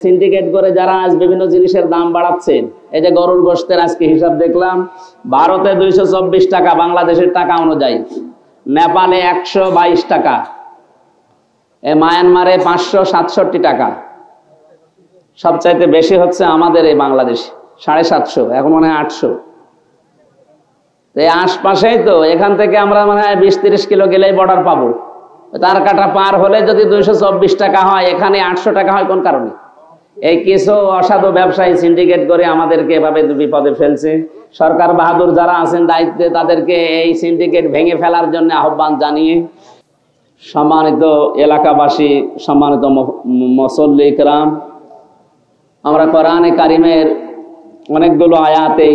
Syndicate করে যারা আজ বিভিন্ন জিনিসের দাম বাড়াচ্ছেন, এই যে গরুর গোশতের আজকে হিসাব দেখলাম, ভারতে 224 টাকা বাংলাদেশের টাকা অনুযায়ী, নেপালে 122 টাকা, মায়ানমারে 567 টাকা, সবচাইতে বেশি হচ্ছে আমাদের এই বাংলাদেশে 750, এখন মনে হয় 800। এই আশপাশেই তো, এখান থেকে আমরা মনে হয় 20-30 কিলো গেলেই বর্ডার পাবো। তার কাটা পার হলে যদি 224 টাকা হয়, এখানে 800 টাকা হয় কোন কারণে? এই কিছু অসাধু ব্যবসায়ী সিন্ডিকেট করে আমাদেরকে এভাবে বিপদে ফেলছে। সরকার বাহাদুর যারা আছেন দায়িত্বে, তাদেরকে এই সিন্ডিকেট ভেঙে ফেলার জন্য আহ্বান জানিয়ে, সম্মানিত এলাকাবাসী, সম্মানিত মুসল্লি কিরাম, আমরা কোরআনে কারিমের অনেকগুলো আয়াতে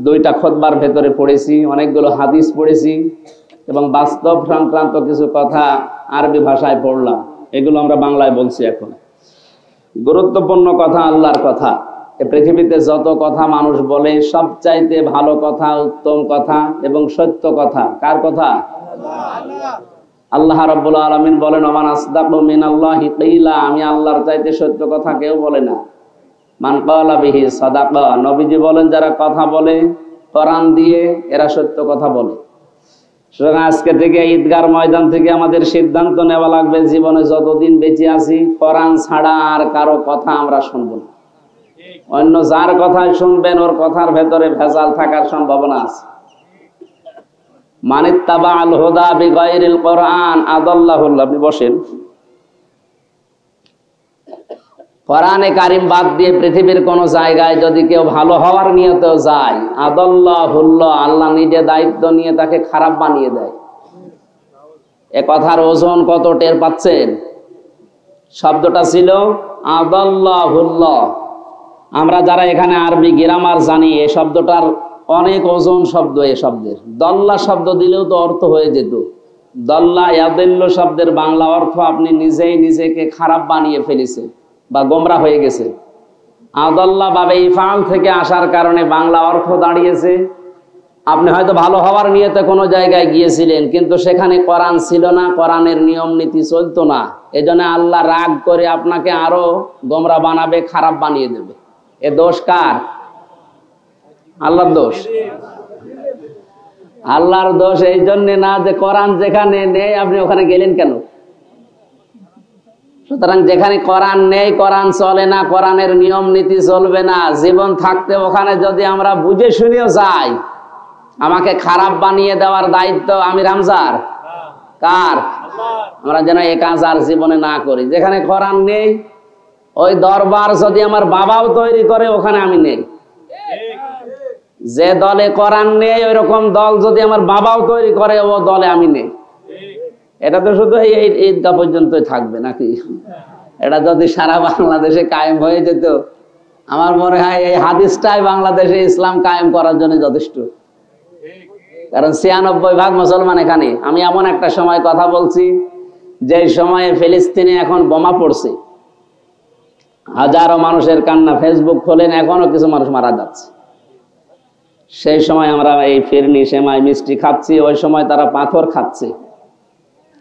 2টা খুতবার ভেতরে পড়েছি, অনেকগুলো হাদিস পড়েছি এবং বাস্তব সংক্রান্ত কিছু কথা আরবি ভাষায় পড়লাম। এগুলো আমরা বাংলায় বলছি। এখন গুরুত্বপূর্ণ কথা, আল্লাহর কথা। এই পৃথিবীতে যত কথা মানুষ বলে, সবচাইতে ভালো কথা, উত্তম কথা এবং সত্য কথা কার কথা? আল্লাহ রাব্বুল আলামিন বলেন, ওমান আসদাকু মিনাল্লাহি কিলা, আমি আল্লাহর চাইতে সত্য কথা কেউ বলে না। মান ক্বালা বিহি সাদাকা, নবীজি বলেন যারা কথা বলে কোরআন দিয়ে, এরা সত্য কথা বলে। সুতরাং আজকে থেকে ঈদগার ময়দান থেকে আমাদের সিদ্ধান্ত নেওয়া লাগবে, জীবনে যতদিন বেঁচে আছি কোরআন ছাড়া আর কারো কথা আমরা শুনবো না। অন্য যার কথাই শুনবেন, ওর কথার ভেতরে ভেজাল থাকার সম্ভাবনা আছে। মানিত্তাবা আল হুদা বিগাইরিল কোরআন আদাল্লাহুল্লাহ। আপনি বসেন। কোরআনে কারিম বাদ দিয়ে পৃথিবীর কোন জায়গায় যদি কেউ ভালো হওয়ার নিয়তে যায়, আদাল্লাহুল্লাহ, আল্লাহ নিজে দায়িত্ব নিয়ে তাকে খারাপ বানিয়ে দেয়। এ কথার ওজন কত টের পাচ্ছেন? শব্দটা ছিল আদাল্লাহুল্লাহ। আমরা যারা এখানে আরবি গ্রামার জানি, এই শব্দটার অনেক ওজন শব্দ। এই শব্দের দল্লা শব্দ দিলেও তো অর্থ হয়ে যেত। দল্লা ইয়াদিল্লু শব্দের বাংলা অর্থ আপনি নিজেই নিজেকে খারাপ বানিয়ে ফেলেছেন বা গোমরা হয়ে গেছে। আদাল্লা বাবে ইফআল থেকে আসার কারণে বাংলা অর্থ দাঁড়িয়েছে, আপনি হয়তো ভালো হওয়ার নিয়তে কোনো জায়গায় গিয়েছিলেন, কিন্তু সেখানে কোরআন ছিল না, কোরআনের নিয়ম নীতি চলতো না। এজন্য আল্লাহ রাগ করে আপনাকে আরো গোমরা বানাবে, খারাপ বানিয়ে দেবে। এ দোষ কার? আল্লাহর দোষ। আল্লাহর দোষ এই জন্য না যে কোরআন যেখানে নেই আপনি ওখানে গেলেন কেন। সুতরাং যেখানে কোরআন নেই, কোরআন চলে না, কোরআনের নিয়ম নীতি চলবে না, জীবন থাকতে ওখানে যদি আমরা বুঝে শুনেও যাই, আমাকে খারাপ বানিয়ে দেওয়ার দায়িত্ব আমির হামজার কার? আমরা যেন এ কাজ আর জীবনে না করি। যেখানে কোরআন নেই, ওই দরবার যদি আমার বাবাও তৈরি করে, ওখানে আমি নেই। যে দলে কোরআন নেই, ওই রকম দল যদি আমার বাবাও তৈরি করে, ও দলে আমি নেই। এটা তো শুধু এই ঈদগাহ পর্যন্তই থাকবে নাকি? এটা যদি সারা বাংলাদেশে কায়েম হয়ে যেত, আমার মনে হয় এই হাদিসটাই বাংলাদেশে ইসলাম কায়েম করার জন্য যথেষ্ট। কারণ ৯৬% মুসলমান এখানে। আমি এমন একটা সময় কথা বলছি, যে সময়ে ফিলিস্তিনে এখন বোমা পড়ছে, হাজারো মানুষের কান্না, ফেসবুক খোলেন, এখনো কিছু মানুষ মারা যাচ্ছে। সেই সময় আমরা এই ফিরনি, সেমাই, মিষ্টি খাচ্ছি, ওই সময় তারা পাথর খাচ্ছে।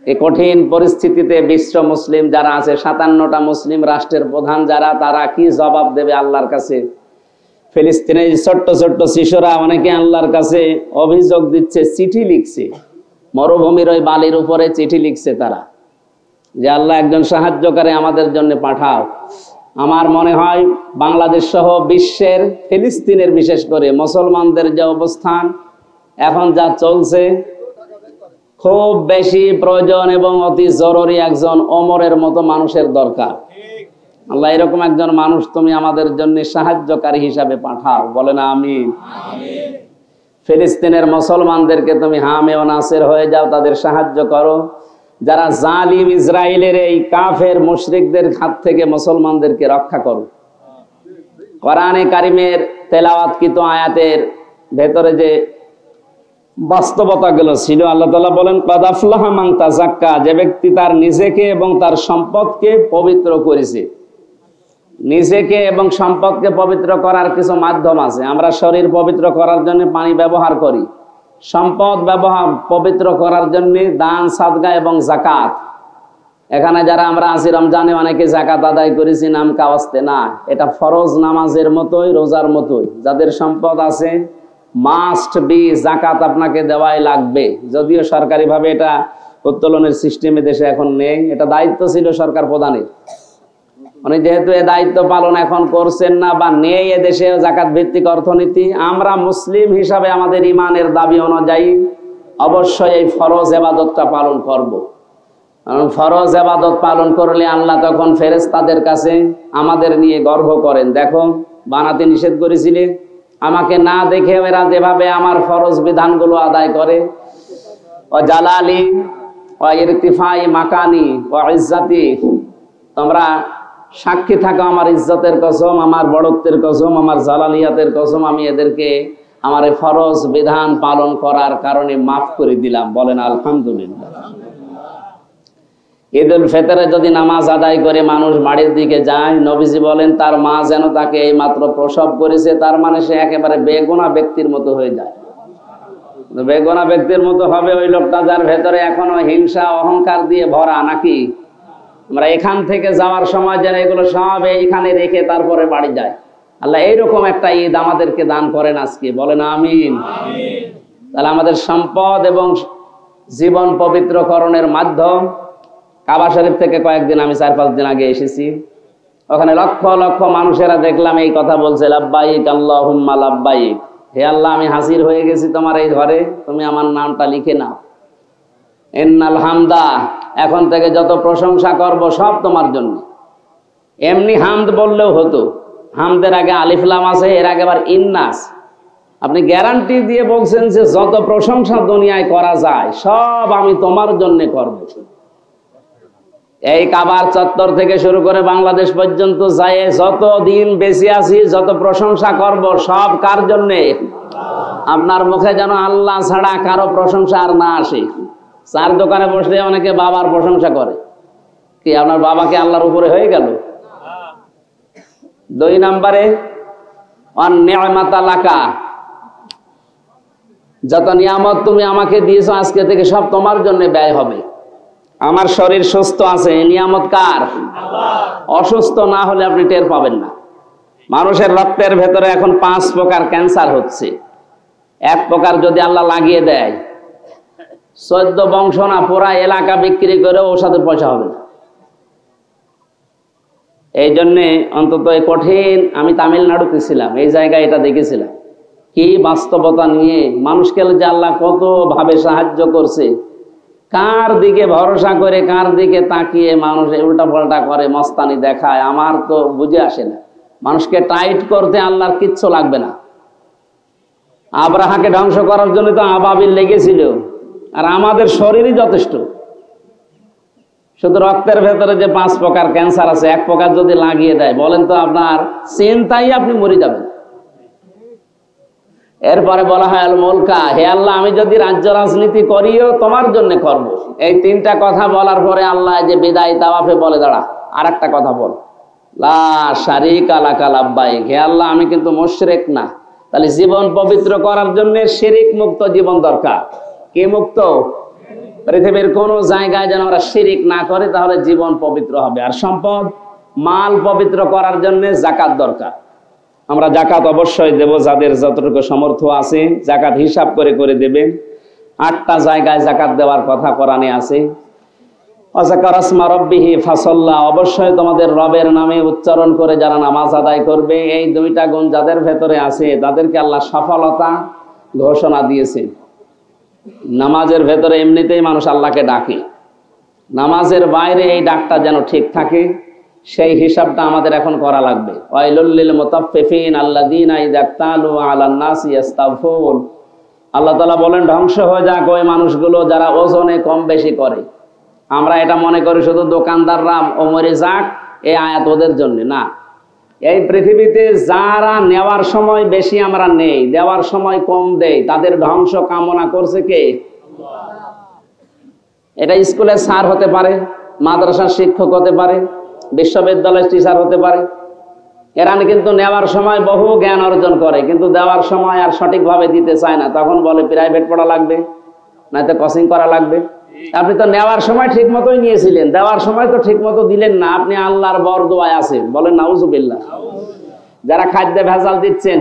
এই কঠিন পরিস্থিতিতে বিশ্ব মুসলিম যারা আছে, ৫৭টা মুসলিম রাষ্ট্রের প্রধান যারা, তারা কি জবাব দেবে আল্লাহর কাছে? ফিলিস্তিনের ছোট্ট ছোট্ট শিশুরা অনেকে আল্লাহর কাছে অভিযোগ দিচ্ছে, চিঠি লিখছে, মরুভূমির ওই বালির উপরে চিঠি লিখছে তারা, যে আল্লাহ একজন সাহায্যকারী আমাদের জন্য পাঠাও। আমার মনে হয় বাংলাদেশ সহ বিশ্বের, ফিলিস্তিনের বিশেষ করে মুসলমানদের যে অবস্থান এখন যা চলছে, খুব বেশি প্রয়োজন এবং অতি জরুরি একজন ওমরের মতো মানুষের দরকার। আল্লাহ এরকম একজন মানুষ তুমি আমাদের জন্য সাহায্যকারী হিসাবে পাঠাও, বলে না আমিন। ফিলিস্তিনের মুসলমানদেরকে তুমি হামে ও নাসির হয়ে যাও, তাদের সাহায্য করো। যারা জালিম ইসরায়েলের এই কাফের মুশরিকদের হাত থেকে মুসলমানদেরকে রক্ষা করো। কোরআনে কারিমের তেলাওয়াতকৃত আয়াতের ভেতরে যে বাস্তবতাগুলো ছিল, আল্লাহ তাআলা বলেন কাদ আফলাহা মান তাযাক্কা, যে ব্যক্তি তার নিজেকে এবং তার সম্পদকে পবিত্র করেছে। নিজেকে এবং সম্পদকে পবিত্র করার কিছু মাধ্যম আছে। আমরা শরীর পবিত্র করার জন্য পানি ব্যবহার করি, সম্পদ ব্যবহার পবিত্র করার জন্য দান, সাদকা এবং যাকাত। এখানে যারা আমরা আছি রমজানে অনেকে যাকাত আদায় করেছি নাম কাওয়াস্তে, না, এটা ফরজ নামাজের মতোই, রোজার মতোই। যাদের সম্পদ আছে মাস্ট বি যাকাত আপনাকে দেওয়াই লাগবে। যদিও সরকারি ভাবে এটা উত্তোলনের সিস্টেমে দেশে এখন নেই, এটা দায়িত্ব ছিল সরকার প্রধানের। মানে যেহেতু এ দায়িত্ব পালন এখন করছেন না বা নেই এদেশে যাকাত ভিত্তিক অর্থনীতি, আমরা মুসলিম হিসাবে আমাদের ইমানের দাবি অনুযায়ী অবশ্যই এই ফরজ ইবাদতটা পালন করব। কারণ ফরজ ইবাদত পালন করলে আল্লাহ তখন ফেরেশতাদের কাছে আমাদের নিয়ে গর্ব করেন, দেখো বানাতে নিষেধ করেছিলে, আমাকে না দেখে এরা যেভাবে আমার ফরজ বিধানগুলো আদায় করে, ও জালালি ও ইরতিফাই মাকানি ও ইজ্জতি, তোমরা সাক্ষী থাকো আমার ইজ্জতের কসম, আমার বড়ত্বের কসম, আমার জালালিয়াতের কসম, আমি এদেরকে আমার এই ফরজ বিধান পালন করার কারণে মাফ করে দিলাম। বলেন আলহামদুলিল্লাহ। ঈদ উল ফিতরে যদি নামাজ আদায় করে মানুষ বাড়ির দিকে যায়, নবীজি বলেন তার মা যেন তাকে এই মাত্র প্রসব করেছে, তার মানে সে একেবারে বেগুনা ব্যক্তির মতো হয়ে যায়। বেগুনা ব্যক্তির মতো হবে ওই লোকটা যার ভেতরে এখনো হিংসা অহংকার দিয়ে ভরা, নাকি? আমরা এখান থেকে যাওয়ার সময় যেন এগুলো সব এইখানে রেখে তারপরে বাড়ি যায়। আল্লাহ এইরকম একটা ঈদ আমাদেরকে দান করেন আজকে, বলেন আমিন। তাহলে আমাদের সম্পদ এবং জীবন পবিত্রকরণের মাধ্যম। কাবা শরীফ থেকে কয়েকদিন আমি 4-5 দিন আগে এসেছি, ওখানে লক্ষ লক্ষ মানুষেরা দেখলাম এই কথা বলছে, লাব্বাইক আল্লাহুম্মা লাব্বাইক, হে আল্লাহ আমি হাজির হয়ে গেছি তোমার এই ঘরে, তুমি আমার নামটা লিখে নাও। ইন্নাল হামদা, এখন থেকে যত প্রশংসা করব সব তোমার জন্য। এমনি হামদ বললেও হতো, হামদের আগে আলিফ লাম আছে, এর আগে আবার ইন্নাস। আপনি গ্যারান্টি দিয়ে বলছেন যে যত প্রশংসা দুনিয়ায় করা যায় সব আমি তোমার জন্য করব। এই কাবার চত্বর থেকে শুরু করে বাংলাদেশ পর্যন্ত যায় যত দিন বেঁচে আছি যত প্রশংসা করব সব কার জন্যে? আপনার মুখে যেন আল্লাহ ছাড়া কারো প্রশংসা আর না আসে। চার দোকানে বসলে অনেকে বাবার প্রশংসা করে, কি আপনার বাবাকে আল্লাহর উপরে হয়ে গেল? 2 নম্বরে অনিয়ামাতালাকা, যত নিয়ামত তুমি আমাকে দিয়েছো আজকে থেকে সব তোমার জন্য ব্যয় হবে। আমার শরীর সুস্থ আছে, নিয়ামত কার? অসুস্থ না হলে আপনি টের পাবেন না। মানুষের রক্তের ভেতরে এখন 5 প্রকার ক্যান্সার হচ্ছে। 1 প্রকার যদি আল্লাহ লাগিয়ে দেয়, 14 বংশ না পুরা এলাকা বিক্রি করে ঔষধের পয়সা হবে না। এই জন্যে অন্তত কঠিন, আমি তামিলনাড়ুতে ছিলাম, এই জায়গায় এটা দেখেছিলাম কি বাস্তবতা নিয়ে মানুষকে যে আল্লাহ কত ভাবে সাহায্য করছে। কার দিকে ভরসা করে কার দিকে তাকিয়ে মানুষ উল্টা পাল্টা করে, মস্তানি দেখায়, আমার তো বুঝে আসে না। মানুষকে টাইট করতে আল্লাহর কিচ্ছু লাগবে না। আব্রাহাকে ধ্বংস করার জন্য তো আবাবিল লেগেছিল, আর আমাদের শরীরই যথেষ্ট। শুধু রক্তের ভেতরে যে 5 প্রকার ক্যান্সার আছে, 1 প্রকার যদি লাগিয়ে দেয়, বলেন তো আপনার চিন্তাই আপনি মরে যাবেন। এরপরে বলা হয় আল মুলকা, হে আল্লাহ আমি যদি রাজ্য রাজনীতি করিও তোমার জন্য করব। এই 3টা কথা বলার পরে আল্লাহ যে বিদায় তাওয়াফে বলে, দাঁড়া আর একটা কথা বল, লা শারিকা লাকা লাব্বাইক, হে আল্লাহ আমি কিন্তু মুশরিক না। তাহলে জীবন পবিত্র করার জন্য শিরিক মুক্ত জীবন দরকার। কি মুক্ত? পৃথিবীর কোন জায়গায় যেন আমরা শিরিক না করে, তাহলে জীবন পবিত্র হবে। আর সম্পদ মাল পবিত্র করার জন্য যাকাত দরকার। আমরা যাকাত অবশ্যই দেব, যাদের যতটুকু সামর্থ্য আছে যাকাত হিসাব করে করে দেবেন। 8টা জায়গায় যাকাত দেওয়ার কথা কোরআনে আছে। ওয়াযাকারা ইসমা রাব্বিহি ফাসাল্লা, অবশ্যই তোমাদের রবের নামে উচ্চারণ করে যারা নামাজ আদায় করবে, এই 2টা গুণ যাদের ভেতরে আছে তাদেরকে আল্লাহ সফলতা ঘোষণা দিয়েছেন। নামাজের ভেতরে এমনিতেই মানুষ আল্লাহকে ডাকে, নামাজের বাইরে এই ডাকটা যেন ঠিক থাকে, সেই হিসাবটা আমাদের এখন করা লাগবে। ওয়াইলুল লিল মুতাফফিফিন আল্লাযীনা ইযা তালু আলান নাসি ইস্তাগফুন, আল্লাহ তাআলা বলেন ধ্বংস হয়ে যাক ওই মানুষগুলো যারা ওজনে কম বেশি করে। আমরা এটা মনে করি শুধু দোকানদাররা ওমরে যাক, এই আয়াত ওদের জন্য না। এই পৃথিবীতে যারা নেওয়ার সময় বেশি আমরা নেই, দেওয়ার সময় কম দেই, তাদের ধ্বংস কামনা করছে কে? এটা স্কুলের স্যার হতে পারে, মাদ্রাসার শিক্ষক হতে পারে, বিশ্ববিদ্যালয়ের টিচার হতে পারে। এরা কিন্তু নেওয়ার সময় বহু জ্ঞান অর্জন করে, কিন্তু দেওয়ার সময় আর সঠিকভাবে দিতে চায় না। তখন বলে প্রাইভেট পড়া লাগবে, নয়তো কোচিং করা লাগবে। আপনি তো নেওয়ার সময় ঠিক মতোই নিয়েছিলেন, দেওয়ার সময় তো ঠিক মতো দিলেন না। আপনি আল্লাহর বরদোয়ায় আছেন, বলেন নাউজুবিল্লাহ। যারা খাদ্যে ভেজাল দিচ্ছেন